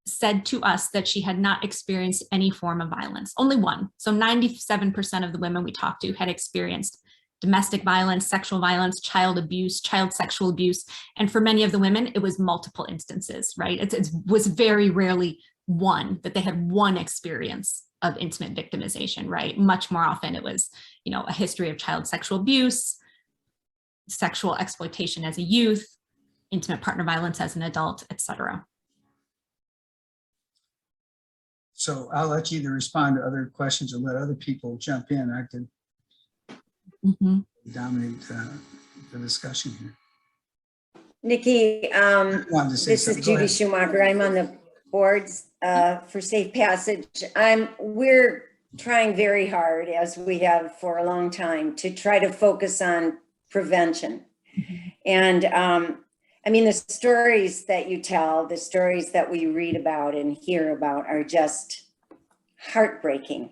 said to us that she had not experienced any form of violence. Only one. So 97% of the women we talked to had experienced domestic violence, sexual violence, child abuse, child sexual abuse. And for many of the women, it was multiple instances, right? It was very rarely one, that they had one experience of intimate victimization, right? Much more often it was, a history of child sexual abuse, sexual exploitation as a youth, intimate partner violence as an adult, etc. So I'll let you either respond to other questions or let other people jump in. I could dominate the discussion here. Nikki, this is Judy Schumacher. I'm on the boards for Safe Passage. We're trying very hard, as we have for a long time, to try to focus on prevention. And the stories that you tell, the stories that we read about and hear about are just heartbreaking.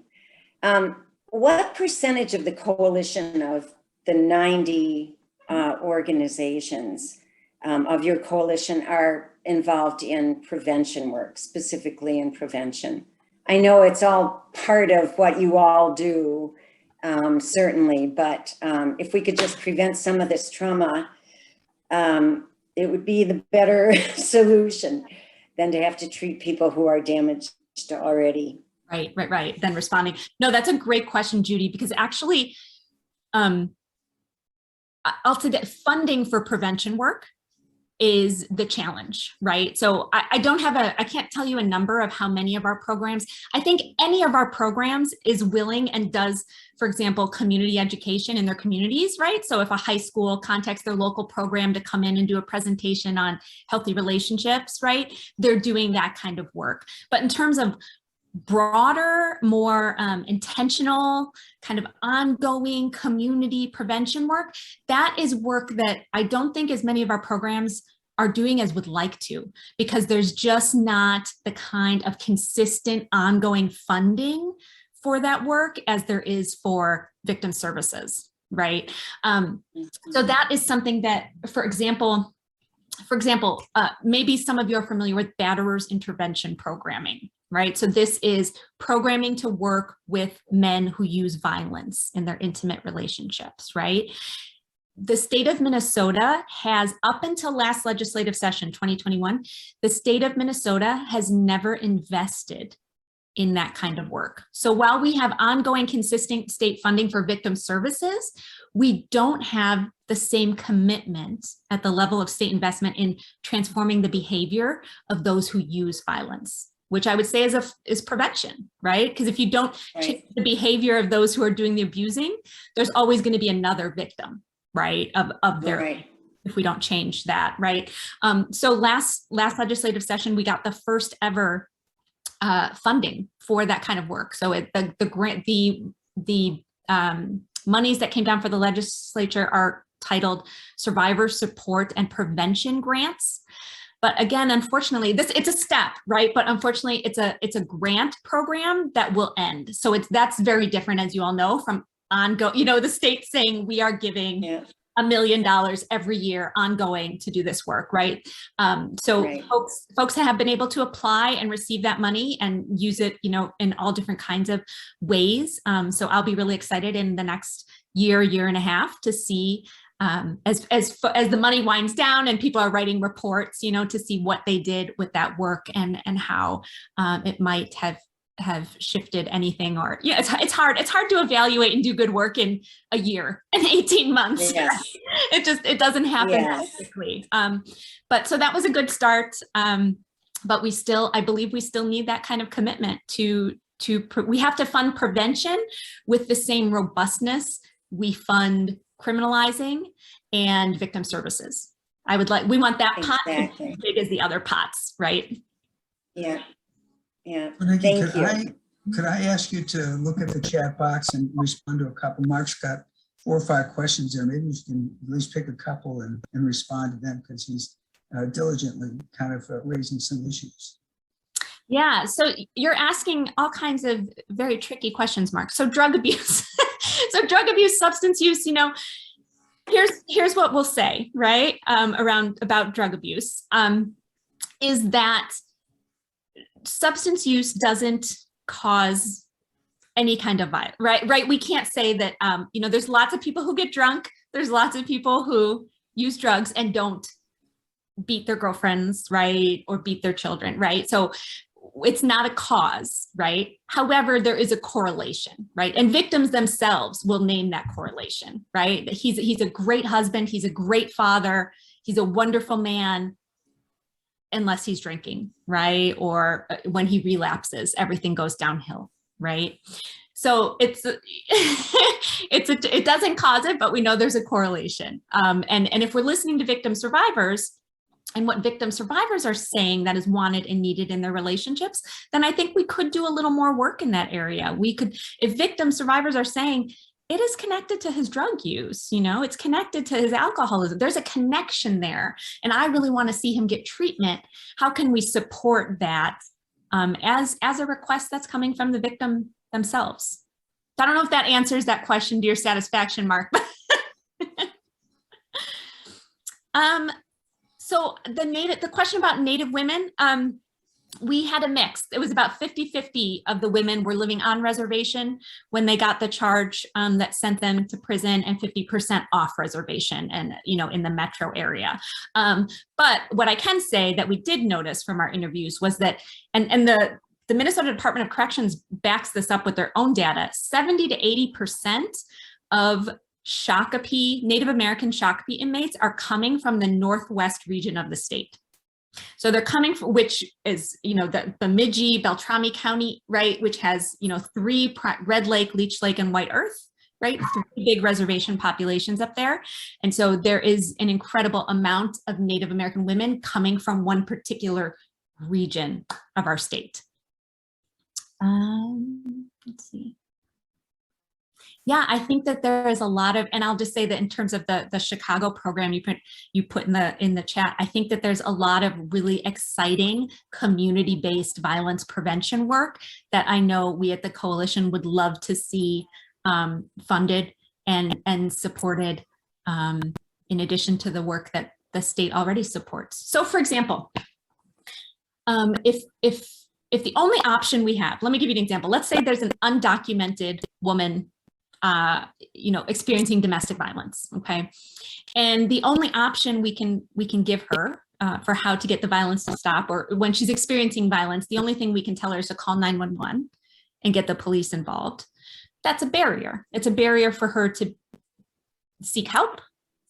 What percentage of the coalition of the 90 organizations of your coalition are involved in prevention work, specifically in prevention? I know it's all part of what you all do, certainly, but if we could just prevent some of this trauma, it would be the better solution than to have to treat people who are damaged already. Right. Then responding. No, that's a great question, Judy, because actually, I'll say that funding for prevention work is the challenge, right? So I can't tell you a number of how many of our programs. I think any of our programs is willing and does, for example, community education in their communities, right? So if a high school contacts their local program to come in and do a presentation on healthy relationships, right? They're doing that kind of work. But in terms of broader, more intentional, kind of ongoing community prevention work, that is work that I don't think as many of our programs are doing as would like to, because there's just not the kind of consistent ongoing funding for that work as there is for victim services, right? So that is something that, for example, maybe some of you are familiar with batterers intervention programming, right? So this is programming to work with men who use violence in their intimate relationships, right? The state of Minnesota has, up until last legislative session, 2021, the state of Minnesota has never invested in that kind of work. So while we have ongoing consistent state funding for victim services, we don't have the same commitment at the level of state investment in transforming the behavior of those who use violence, which I would say is prevention, right? Because if you don't change the behavior of those who are doing the abusing, there's always going to be another victim, right? Of their, if we don't change that, right? So last legislative session, we got the first ever funding for that kind of work. So the monies that came down for the legislature are titled Survivor Support and Prevention Grants. But again, unfortunately, it's a step, right? But unfortunately, it's a grant program that will end. So that's very different, as you all know, from ongoing, the state saying we are giving $1 million every year ongoing to do this work, right? Folks have been able to apply and receive that money and use it, in all different kinds of ways. So I'll be really excited in the next year and a half to see as the money winds down and people are writing reports, to see what they did with that work and how it might have shifted anything, or it's hard to evaluate and do good work in a year and 18 months. Yes. Right? It doesn't happen that quickly. But so that was a good start. But I believe we still need that kind of commitment we have to fund prevention with the same robustness we fund criminalizing and victim services. We want that pot to be as big as the other pots, right? Yeah, yeah, Well, Nikki, thank you. could I ask you to look at the chat box and respond to a couple? Mark's got 4 or 5 questions there. Maybe you can at least pick a couple and respond to them, because he's diligently kind of raising some issues. Yeah, so you're asking all kinds of very tricky questions, Mark. So drug abuse, so drug abuse, substance use, you know, here's what we'll say, right, about drug abuse, is that substance use doesn't cause any kind of violence, right? We can't say that, you know, there's lots of people who get drunk. There's lots of people who use drugs and don't beat their girlfriends, right? Or beat their children, right? So it's not a cause, right? However, there is a correlation, right? And victims themselves will name that correlation, right? He's a great husband. He's a great father. He's a wonderful man, unless he's drinking, right? Or when he relapses, everything goes downhill, right? So it doesn't cause it, but we know there's a correlation. And if we're listening to victim survivors and what victim survivors are saying that is wanted and needed in their relationships, then I think we could do a little more work in that area. We could, if victim survivors are saying, it is connected to his drug use, you know, it's connected to his alcoholism. There's a connection there. And I really want to see him get treatment. How can we support that as a request that's coming from the victim themselves? I don't know if that answers that question to your satisfaction, Mark. So the question about Native women, we had a mix. It was about 50-50 of the women were living on reservation when they got the charge that sent them to prison, and 50% off reservation and, you know, in the metro area. But what I can say that we did notice from our interviews was that, and the Minnesota Department of Corrections backs this up with their own data, 70 to 80% of Shakopee, Native American Shakopee inmates are coming from the northwest region of the state. So they're coming from, which is, you know, the Bemidji, Beltrami County, right, which has, you know, 3 Red Lake, Leech Lake, and White Earth, right, 3 big reservation populations up there. And so there is an incredible amount of Native American women coming from one particular region of our state. Let's see. Yeah, I think that there is a lot of, and I'll just say that in terms of the Chicago program you put in the chat, I think that there's a lot of really exciting community-based violence prevention work that I know we at the coalition would love to see funded and supported, in addition to the work that the state already supports. So, for example, if the only option we have, let me give you an example. Let's say there's an undocumented woman you know, experiencing domestic violence, okay? And the only option we can give her for how to get the violence to stop, or when she's experiencing violence, the only thing we can tell her is to call 911 and get the police involved. That's a barrier. It's a barrier for her to seek help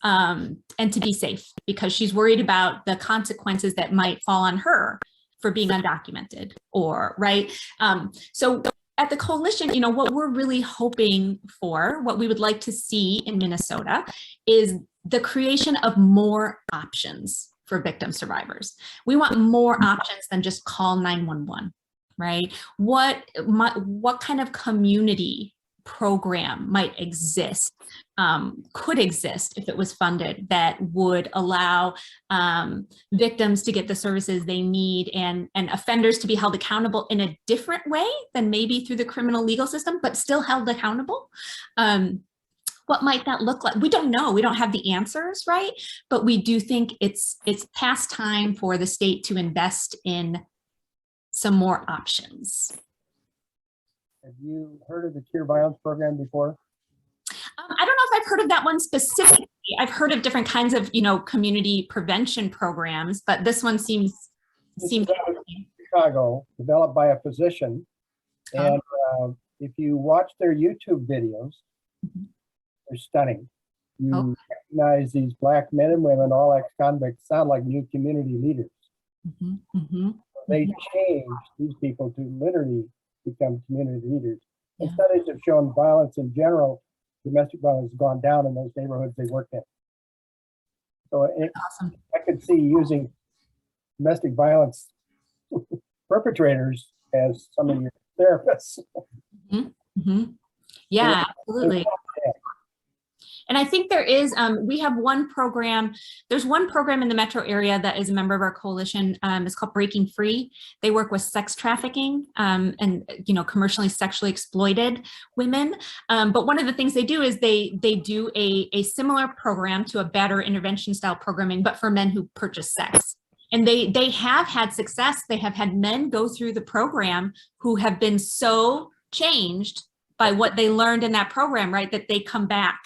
and to be safe, because she's worried about the consequences that might fall on her for being undocumented, or right. So at the coalition, you know, what we're really hoping for, what we would like to see in Minnesota, is the creation of more options for victim survivors. We want more options than just call 911, right? What kind of community program might exist, could exist if it was funded, that would allow victims to get the services they need, and offenders to be held accountable in a different way than maybe through the criminal legal system, but still held accountable? What might that look like? We don't know. We don't have the answers, right? But we do think it's past time for the state to invest in some more options. Have you heard of the Cure Violence program before? I don't know if I've heard of that one specifically. I've heard of different kinds of, you know, community prevention programs, but this one seems Chicago, developed by a physician. And if you watch their YouTube videos, they're stunning. You recognize these Black men and women, all ex-convicts, sound like new community leaders. They change these people to literally become community leaders. And studies have shown violence in general, domestic violence has gone down in those neighborhoods they work in. So I could see using domestic violence perpetrators as some of your therapists. Yeah, absolutely. And I think there is, we have one program, there's one program in the metro area that is a member of our coalition. It's called Breaking Free. They work with sex trafficking and, you know, commercially sexually exploited women. But one of the things they do is they do a similar program to a batterer intervention style programming, but for men who purchase sex. And they have had success. They have had men go through the program who have been so changed by what they learned in that program, right, that they come back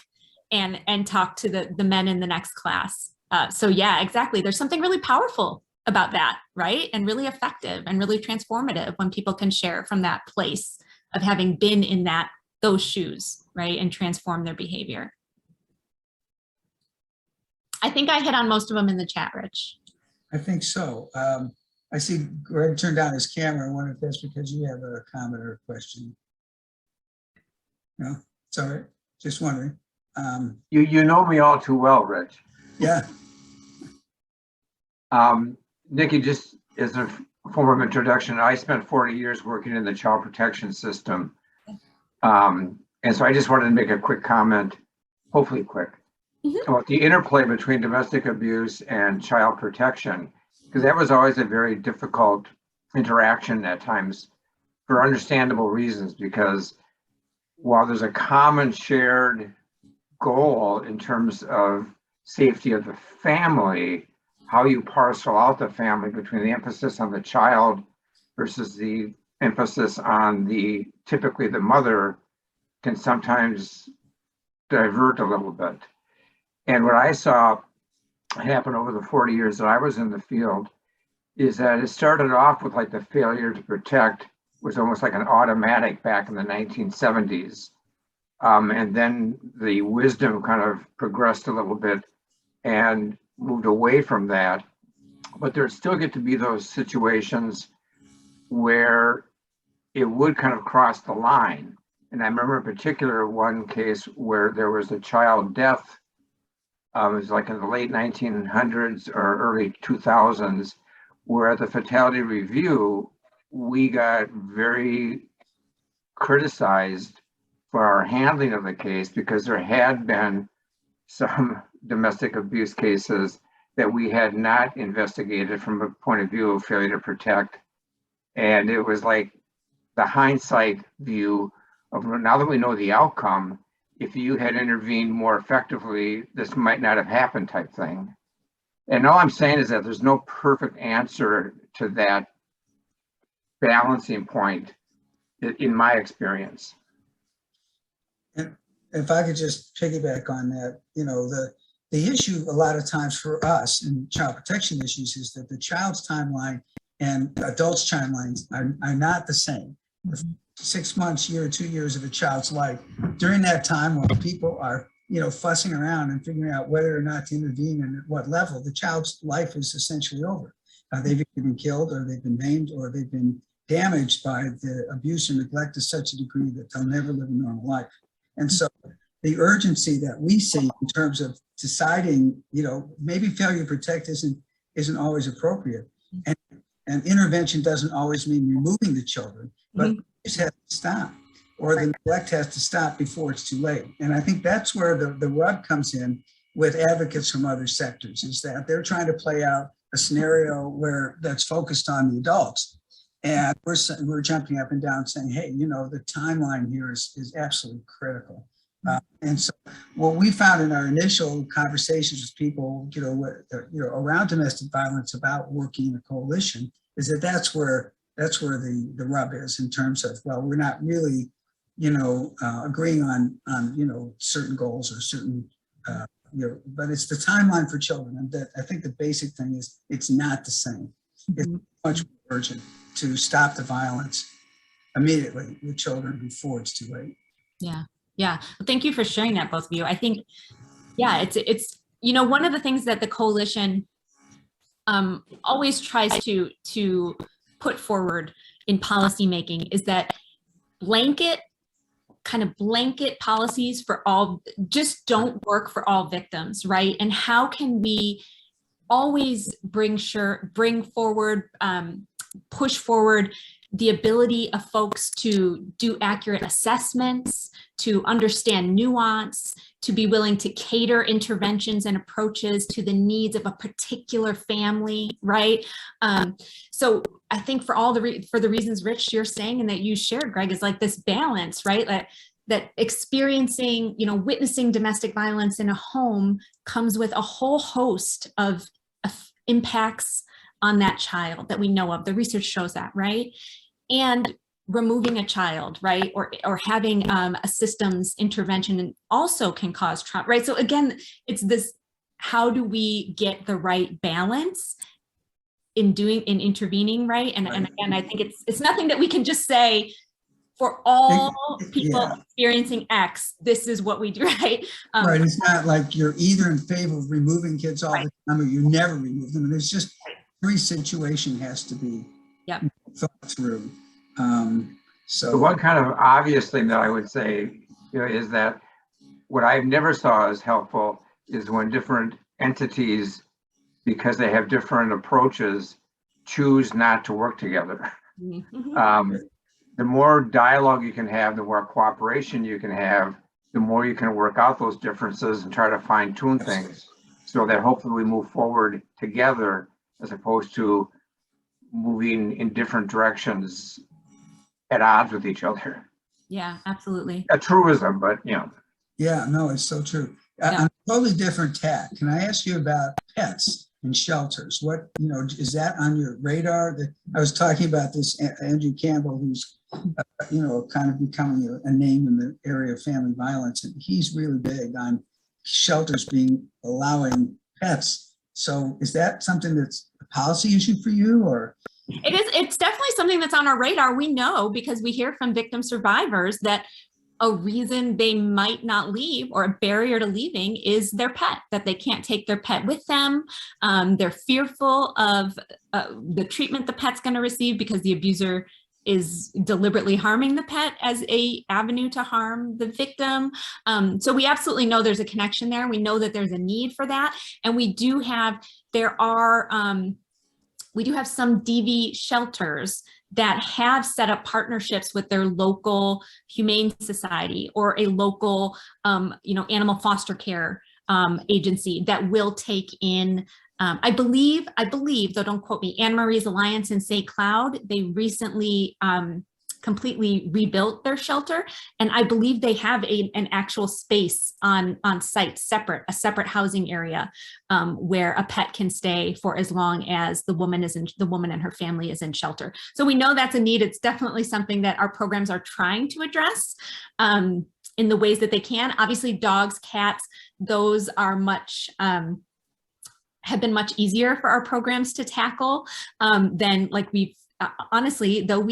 and talk to the men in the next class. So yeah, exactly. There's something really powerful about that, right? And really effective and really transformative when people can share from that place of having been in those shoes, right? And transform their behavior. I think I hit on most of them in the chat, Rich. I think so. I see Greg turned down his camera. I wonder if that's because you have a comment or a question. No, it's all right. Just wondering. You know me all too well, Rich. Yeah. Nikki, just as a form of introduction, I spent 40 years working in the child protection system. And so I just wanted to make a quick comment, hopefully quick, about the interplay between domestic abuse and child protection, because that was always a very difficult interaction at times for understandable reasons, because while there's a common shared goal in terms of safety of the family, how you parcel out the family between the emphasis on the child versus the emphasis on typically the mother can sometimes divert a little bit. And what I saw happen over the 40 years that I was in the field is that it started off with like the failure to protect was almost like an automatic back in the 1970s. And then the wisdom kind of progressed a little bit and moved away from that. But there still get to be those situations where it would kind of cross the line. And I remember in particular one case where there was a child death. It was like in the late 1900s or early 2000s, where at the fatality review, we got very criticized for our handling of the case because there had been some domestic abuse cases that we had not investigated from a point of view of failure to protect. And it was like the hindsight view of, now that we know the outcome, if you had intervened more effectively, this might not have happened type thing. And all I'm saying is that there's no perfect answer to that balancing point in my experience. And if I could just piggyback on that, you know, the issue a lot of times for us in child protection issues is that the child's timeline and adults' timelines are not the same. The 6 months, year, 2 years of a child's life, during that time when people are, you know, fussing around and figuring out whether or not to intervene and at what level, the child's life is essentially over. They've either been killed or they've been maimed or they've been damaged by the abuse or neglect to such a degree that they'll never live a normal life. And so the urgency that we see in terms of deciding, you know, maybe failure to protect isn't always appropriate. And intervention doesn't always mean removing the children, but abuse has to stop, or the neglect has to stop before it's too late. And I think that's where the rub comes in with advocates from other sectors, is that they're trying to play out a scenario where that's focused on the adults. And we're jumping up and down saying, hey, you know, the timeline here is absolutely critical. And so what we found in our initial conversations with people, you know, around domestic violence about working in a coalition is that that's where the rub is in terms of, well, we're not really, you know, agreeing on, you know, certain goals or certain, you know, but it's the timeline for children. And that I think the basic thing is it's not the same. It's much more urgent to stop the violence immediately with children before it's too late. Yeah. Yeah. Well, thank you for sharing that, both of you. I think, yeah, it's, you know, one of the things that the coalition always tries to put forward in policymaking is that blanket policies for all just don't work for all victims, right? And how can we always bring forward push forward the ability of folks to do accurate assessments, to understand nuance, to be willing to cater interventions and approaches to the needs of a particular family, right? So I think for the reasons, Rich, you're saying and that you shared, Greg, is like this balance, right? That experiencing, witnessing domestic violence in a home comes with a whole host of impacts on that child that we know of. The research shows that, right? And removing a child, right? Or having a systems intervention also can cause trauma, right? So again, it's this, how do we get the right balance in intervening, right? And again, I think it's nothing that we can just say for all people experiencing X, this is what we do, right? Right, it's not like you're either in favor of removing kids all the time or you never remove them. And it's just every situation has to be thought through. So the one kind of obvious thing that I would say, is that what I've never saw as helpful is when different entities, because they have different approaches, choose not to work together. Mm-hmm. The more dialogue you can have, the more cooperation you can have, the more you can work out those differences and try to fine tune things so that hopefully we move forward together as opposed to moving in different directions at odds with each other. Yeah, absolutely. A truism, but yeah, no, it's so true. On a totally different tack, can I ask you about pets and shelters? What, is that on your radar? I was talking about this Andrew Campbell, who's, kind of becoming a name in the area of family violence. And he's really big on shelters allowing pets. So is that something that's a policy issue for you, or? It's definitely something that's on our radar. We know because we hear from victim survivors that a reason they might not leave or a barrier to leaving is their pet, that they can't take their pet with them. They're fearful of the treatment the pet's going to receive because the abuser is deliberately harming the pet as a avenue to harm the victim. So we absolutely know there's a connection there. We know that there's a need for that. And we do have some DV shelters that have set up partnerships with their local humane society or a local, animal foster care agency that will take in, I believe, though don't quote me, Anne Marie's Alliance in St. Cloud. They recently completely rebuilt their shelter. And I believe they have an actual space on site, a separate housing area where a pet can stay for as long as the woman and her family is in shelter. So we know that's a need. It's definitely something that our programs are trying to address in the ways that they can. Obviously, dogs, cats, those are have been much easier for our programs to tackle than like honestly, though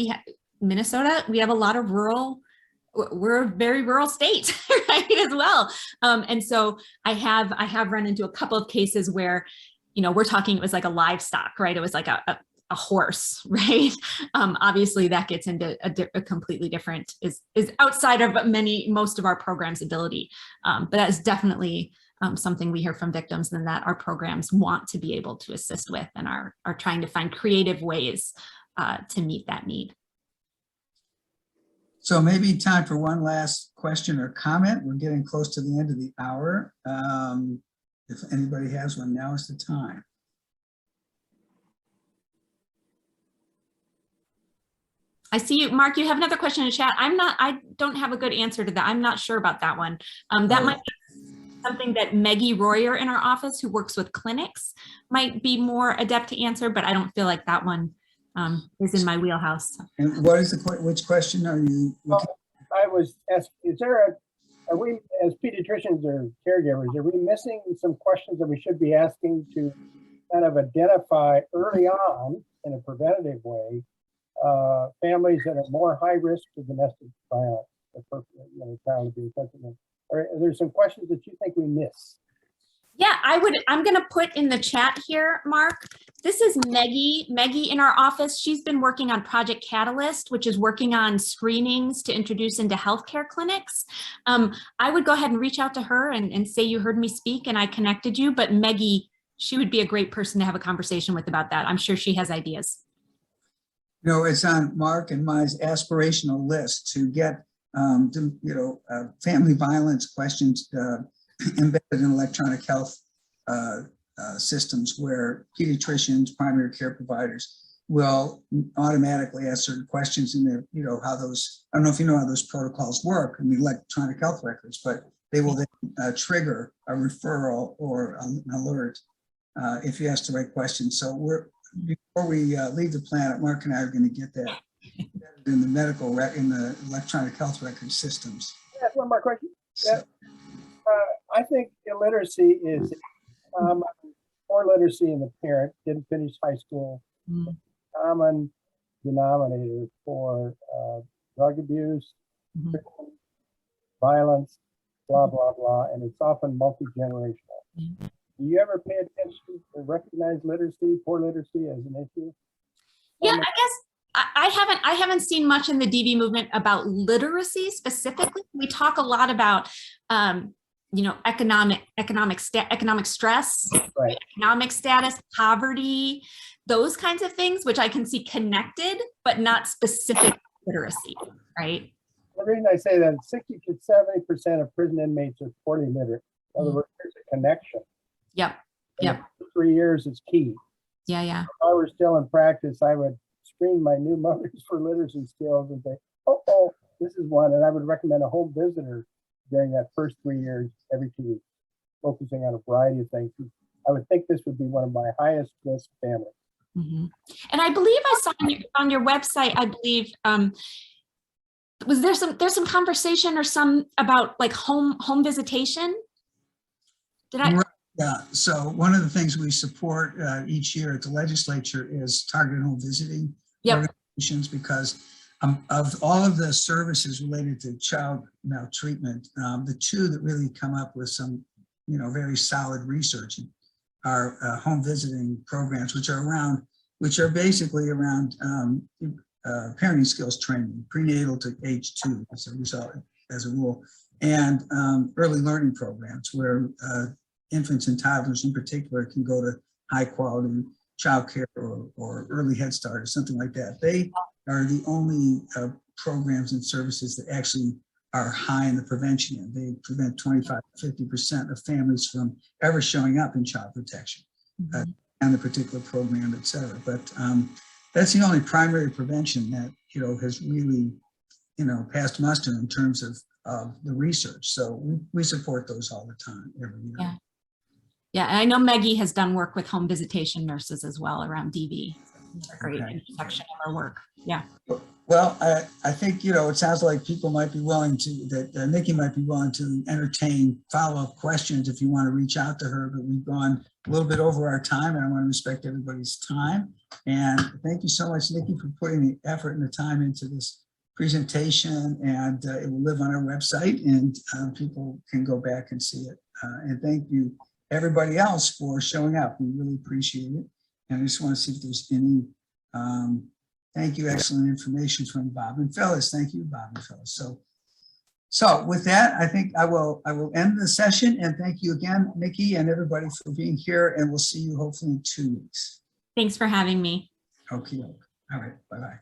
Minnesota, we have a lot of we're a very rural state, right, as well. And so I have run into a couple of cases where, we're talking, it was like a livestock, right? It was like a horse, right? Obviously that gets into a completely different, is outside of most of our programs' ability. But that is definitely something we hear from victims and that our programs want to be able to assist with and are trying to find creative ways to meet that need. So maybe time for one last question or comment. We're getting close to the end of the hour. If anybody has one, now is the time. I see you, Mark, you have another question in the chat. I don't have a good answer to that. I'm not sure about that one. That might be something that Maggie Royer in our office, who works with clinics, might be more adept to answer, but I don't feel like that one is in my wheelhouse. And what is which question are you looking? I was asked, are we as pediatricians or caregivers, are we missing some questions that we should be asking to kind of identify early on in a preventative way families that are more high risk for domestic violence, child abuse? Are there some questions that you think we miss? Yeah, I'm going to put in the chat here, Mark. This is Maggie in our office. She's been working on Project Catalyst, which is working on screenings to introduce into healthcare clinics. I would go ahead and reach out to her and say you heard me speak and I connected you, but Maggie, she would be a great person to have a conversation with about that. I'm sure she has ideas. It's on Mark and my aspirational list to get, family violence questions embedded in electronic health systems where pediatricians, primary care providers will automatically ask certain questions in there, how those, I don't know if you know how those protocols work in the electronic health records, but they will then trigger a referral or an alert if you ask the right questions. So before we leave the planet, Mark and I are going to get that in the in the electronic health record systems. That's one more question. So, I think illiteracy is poor literacy in the parent, didn't finish high school. Common denominator for drug abuse, violence, blah, blah, blah, and it's often multi-generational. Do you ever pay attention to recognize literacy, poor literacy as an issue? Yeah, I guess I haven't seen much in the DV movement about literacy specifically. We talk a lot about economic stress, right, economic status, poverty, those kinds of things, which I can see connected, but not specific literacy, right? The reason I say that 60 to 70% of prison inmates are poorly literate. In other words, there's a connection. Yep. And Yep. 3 years is key. Yeah. If I were still in practice, I would screen my new mothers for literacy skills and say, oh, this is one. And I would recommend a home visitor during that first 3 years, every 2 weeks, focusing on a variety of things. I would think this would be one of my highest risk families. And I believe I saw on your website, I believe, was there's some conversation or some about like home visitation? Did I? Yeah, so one of the things we support each year at the legislature is targeted home visiting organizations, because of all of the services related to child maltreatment, the two that really come up with some, very solid research are home visiting programs, which are basically around parenting skills training, prenatal to age 2 as a result, as a rule, and early learning programs where infants and toddlers in particular can go to high quality childcare or early Head Start or something like that. They are the only programs and services that actually are high in the prevention end. They prevent 25 to 50% of families from ever showing up in child protection and the particular program, et cetera. But that's the only primary prevention that, has really, passed muster in terms of the research. So we support those all the time, every year. Yeah, and I know Maggie has done work with home visitation nurses as well around DV. A great intersection of our work. Yeah. Well, I think, it sounds like people might be willing to, that Nikki might be willing to entertain follow-up questions if you want to reach out to her, but we've gone a little bit over our time and I want to respect everybody's time. And thank you so much, Nikki, for putting the effort and the time into this presentation, and it will live on our website and people can go back and see it. And thank you everybody else for showing up. We really appreciate it. And I just want to see if there's any, thank you, excellent information from Bob and Phyllis. Thank you, Bob and Phyllis. So with that, I think I will end the session, and thank you again, Nikki, and everybody for being here, and we'll see you hopefully in 2 weeks. Thanks for having me. Okay. All right. Bye-bye.